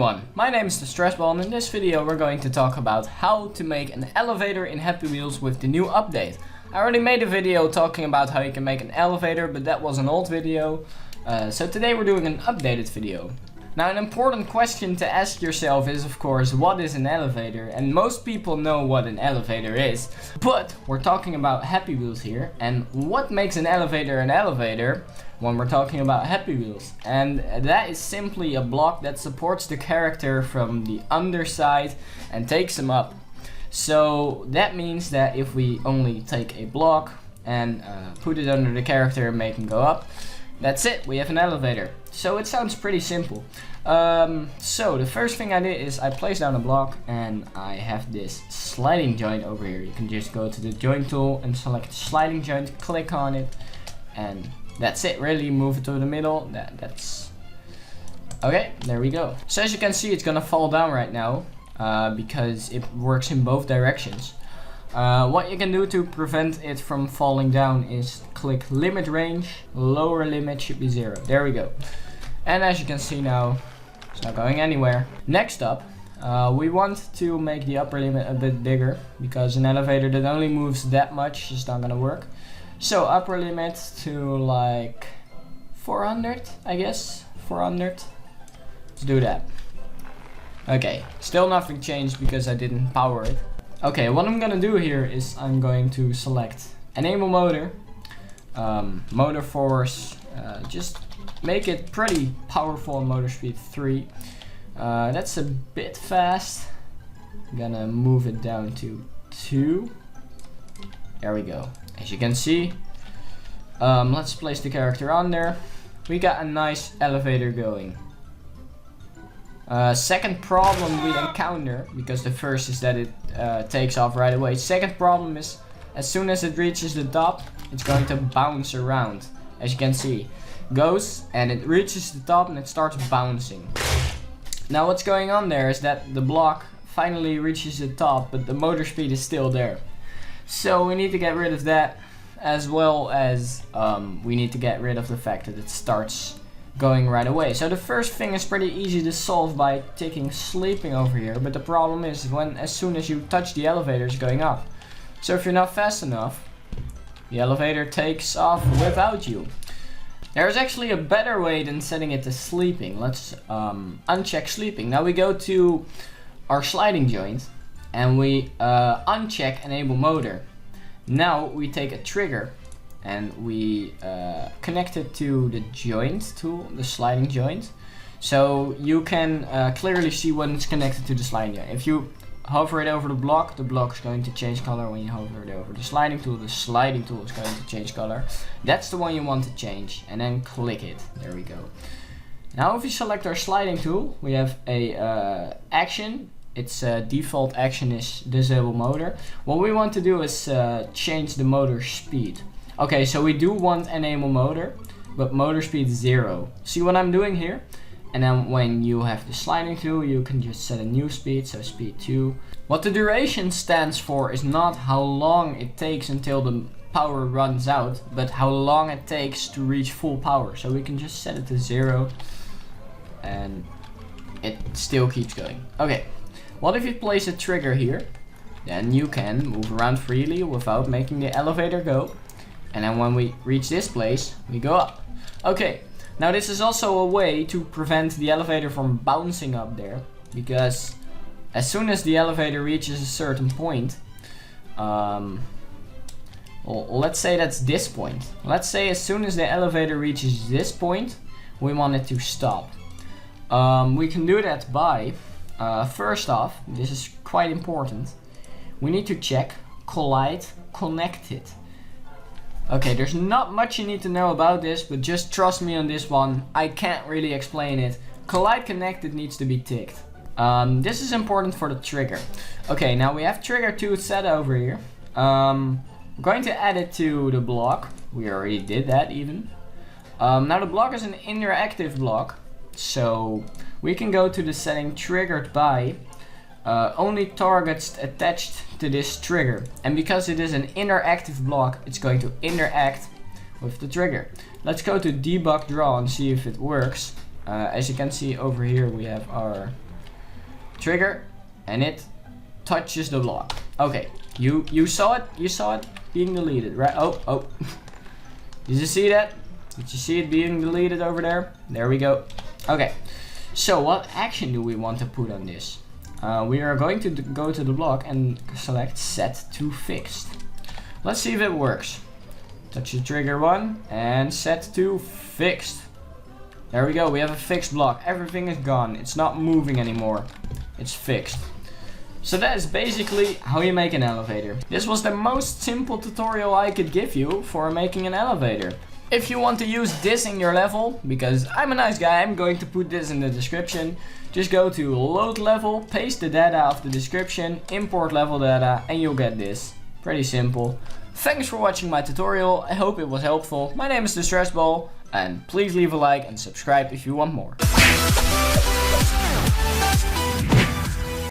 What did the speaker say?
everyone, my name is The Stress Ball, and in this video we're going to talk about how to make an elevator in Happy Wheels with the new update. I already made a video talking about how you can make an elevator, but that was an old video. So today we're doing an updated video. Now, an important question to ask yourself is, of course, what is an elevator? And most people know what an elevator is, but we're talking about Happy Wheels here, and what makes an elevator when we're talking about Happy Wheels? And that is simply a block that supports the character from the underside and takes him up. So that means that if we only take a block and put it under the character and make him go up, that's it, we have an elevator. So it sounds pretty simple. So the first thing I did is I placed down a block and I have this sliding joint over here. You can just go to the joint tool and select sliding joint, click on it, and that's it, really move it to the middle. That's okay, there we go. So as you can see, it's gonna fall down right now because it works in both directions. What you can do to prevent it from falling down is click limit range, lower limit should be 0. There we go. And as you can see now, it's not going anywhere. Next up, we want to make the upper limit a bit bigger because an elevator that only moves that much is not gonna work. So upper limit to like 400, I guess, 400. Let's do that. Okay, still nothing changed because I didn't power it. Okay, what I'm gonna do here is I'm going to select enable motor, motor force, just make it pretty powerful on motor speed 3. That's a bit fast. I'm gonna move it down to 2. There we go. As you can see, let's place the character on there. We got a nice elevator going. Second problem we encounter, because the first is that it takes off right away. Second problem is as soon as it reaches the top, it's going to bounce around. As you can see, goes and it reaches the top and it starts bouncing. Now what's going on there is that the block finally reaches the top, but the motor speed is still there. So we need to get rid of that, as well as we need to get rid of the fact that it starts going right away. So the first thing is pretty easy to solve by ticking sleeping over here, but the problem is as soon as you touch the elevator, it's going up. So if you're not fast enough, the elevator takes off without you. There's actually a better way than setting it to sleeping. Let's uncheck sleeping. Now we go to our sliding joint and we uncheck enable motor. Now we take a trigger and we connect it to the joint tool, the sliding joint. So you can clearly see when it's connected to the sliding joint. If you hover it over the block is going to change color. When you hover it over the sliding tool is going to change color. That's the one you want to change, and then click it. There we go. Now if we select our sliding tool, we have a action. Its default action is disable motor. What we want to do is change the motor speed. Okay, so we do want enable motor, but motor speed 0. See what I'm doing here? And then when you have the sliding tool, you can just set a new speed, so speed 2. What the duration stands for is not how long it takes until the power runs out, but how long it takes to reach full power. So we can just set it to 0 and it still keeps going. Okay, what if you place a trigger here? Then you can move around freely without making the elevator go. And then when we reach this place, we go up. Okay, now this is also a way to prevent the elevator from bouncing up there, because as soon as the elevator reaches a certain point, well, let's say that's this point. Let's say as soon as the elevator reaches this point, we want it to stop. We can do that by, first off, this is quite important, we need to check collide connected. Okay, there's not much you need to know about this, but just trust me on this one. I can't really explain it. Collide connected needs to be ticked. This is important for the trigger. Okay, now we have trigger 2 set over here. We're going to add it to the block. We already did that even. Now the block is an interactive block, so we can go to the setting triggered by only targets attached to this trigger, and because it is an interactive block, it's going to interact with the trigger. Let's go to debug draw and see if it works. As you can see over here, we have our trigger, and it touches the block. Okay, you saw it being deleted, right? Oh. Did you see that? Did you see it being deleted over there? There we go. Okay, so what action do we want to put on this? We are going to go to the block and select set to fixed. Let's see if it works. Touch the trigger 1 and set to fixed. There we go, we have a fixed block. Everything is gone, it's not moving anymore. It's fixed. So that is basically how you make an elevator. This was the most simple tutorial I could give you for making an elevator. If you want to use this in your level, because I'm a nice guy, I'm going to put this in the description. Just go to load level, paste the data of the description, import level data, and you'll get this. Pretty simple. Thanks for watching my tutorial, I hope it was helpful. My name is The Stress Ball, and please leave a like and subscribe if you want more.